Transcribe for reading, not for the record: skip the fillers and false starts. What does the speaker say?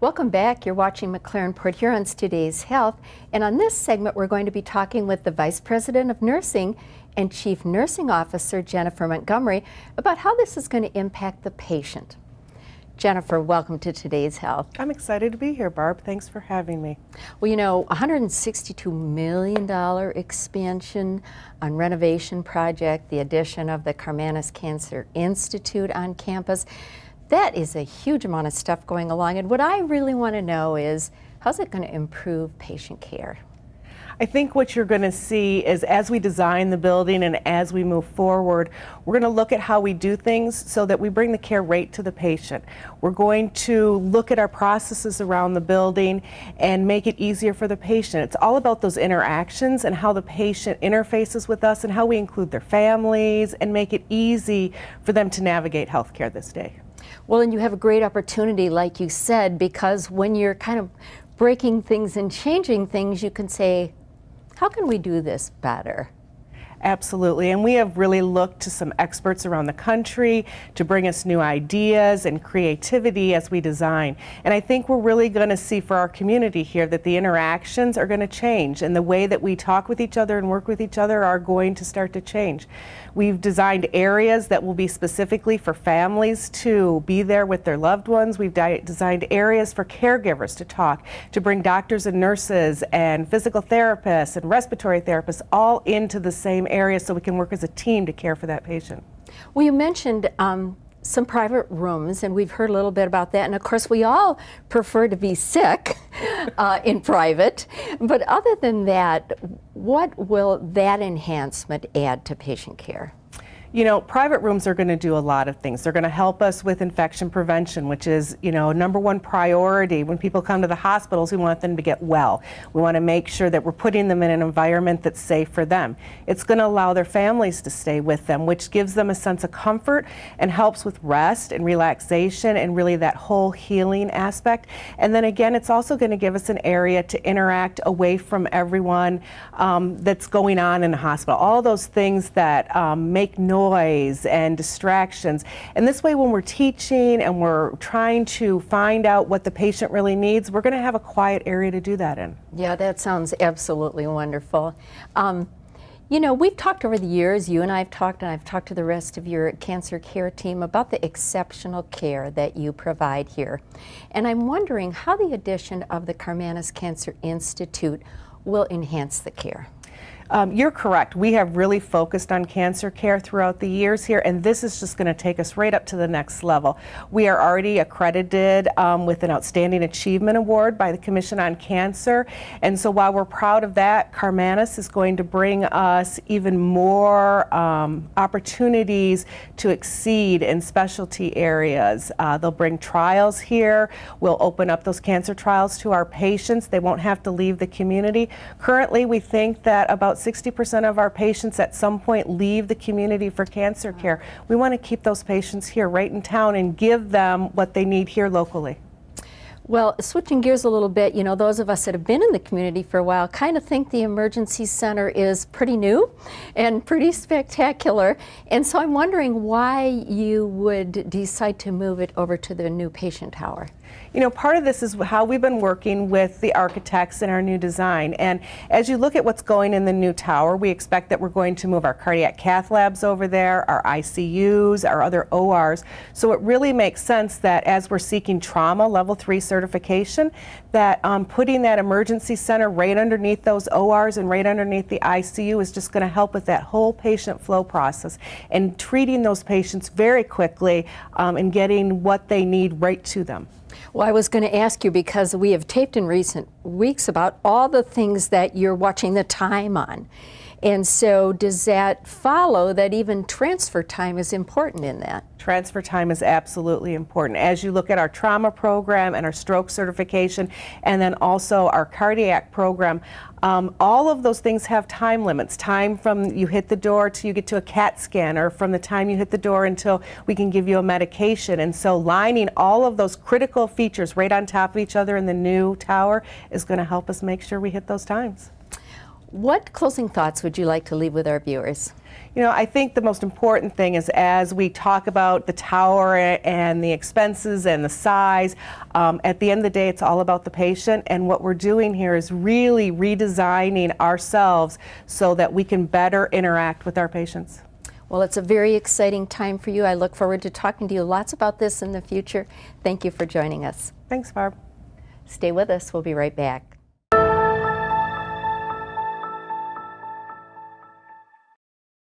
Welcome back. You're watching McLaren Port Huron's Today's Health, and on this segment we're going to be talking with the Vice President of Nursing and Chief Nursing Officer Jennifer Montgomery about how this is going to impact the patient. Jennifer, welcome to Today's Health. I'm excited to be here, Barb. Thanks for having me. Well, you know, $162 million expansion on renovation project, the addition of the Karmanos Cancer Institute on campus. That is a huge amount of stuff going along, and what I really want to know is, how's it going to improve patient care? I think what you're going to see is as we design the building and as we move forward, we're going to look at how we do things so that we bring the care right to the patient. We're going to look at our processes around the building and make it easier for the patient. It's all about those interactions and how the patient interfaces with us and how we include their families and make it easy for them to navigate healthcare this day. Well, and you have a great opportunity, like you said, because when you're kind of breaking things and changing things, you can say, how can we do this better? Absolutely, and we have really looked to some experts around the country to bring us new ideas and creativity as we design. And I think we're really going to see for our community here that the interactions are going to change and the way that we talk with each other and work with each other are going to start to change. We've designed areas that will be specifically for families to be there with their loved ones. We've designed areas for caregivers to talk, to bring doctors and nurses and physical therapists and respiratory therapists all into the same area so we can work as a team to care for that patient. Well, you mentioned some private rooms, and we've heard a little bit about that, and of course we all prefer to be sick in private, but other than that, what will that enhancement add to patient care? You know, private rooms are going to do a lot of things. They're going to help us with infection prevention, which is, you know, #1 priority. When people come to the hospitals, we want them to get well. We want to make sure that we're putting them in an environment that's safe for them. It's going to allow their families to stay with them, which gives them a sense of comfort and helps with rest and relaxation and really that whole healing aspect. And then again, it's also going to give us an area to interact away from everyone that's going on in the hospital. All those things that make noise and distractions. And this way, when we're teaching and we're trying to find out what the patient really needs, we're going to have a quiet area to do that in. Yeah, that sounds absolutely wonderful. You know, we've talked over the years, you and I have talked, and I've talked to the rest of your cancer care team about the exceptional care that you provide here. And I'm wondering how the addition of the Karmanos Cancer Institute will enhance the care. You're correct. We have really focused on cancer care throughout the years here, and this is just going to take us right up to the next level. We are already accredited with an Outstanding Achievement Award by the Commission on Cancer, and so while we're proud of that, Karmanos is going to bring us even more opportunities to exceed in specialty areas. They'll bring trials here. We'll open up those cancer trials to our patients. They won't have to leave the community. Currently, we think that about 60% of our patients at some point leave the community for cancer care. We want to keep those patients here right in town and give them what they need here locally. Well, switching gears a little bit, you know, those of us that have been in the community for a while kind of think the emergency center is pretty new and pretty spectacular. And so I'm wondering why you would decide to move it over to the new patient tower. You know, part of this is how we've been working with the architects in our new design. And as you look at what's going in the new tower, we expect that we're going to move our cardiac cath labs over there, our ICUs, our other ORs. So it really makes sense that as we're seeking trauma level 3 certification, that putting that emergency center right underneath those ORs and right underneath the ICU is just going to help with that whole patient flow process and treating those patients very quickly and getting what they need right to them. Well, I was going to ask you, because we have taped in recent weeks about all the things that you're watching the time on. And so does that follow that even transfer time is important in that? Transfer time is absolutely important. As you look at our trauma program and our stroke certification, and then also our cardiac program, all of those things have time limits. Time from you hit the door till you get to a CAT scan, or from the time you hit the door until we can give you a medication. And so lining all of those critical features right on top of each other in the new tower is going to help us make sure we hit those times. What closing thoughts would you like to leave with our viewers? You know, I think the most important thing is, as we talk about the tower and the expenses and the size, at the end of the day, it's all about the patient. And what we're doing here is really redesigning ourselves so that we can better interact with our patients. Well, it's a very exciting time for you. I look forward to talking to you lots about this in the future. Thank you for joining us. Thanks, Barb. Stay with us. We'll be right back.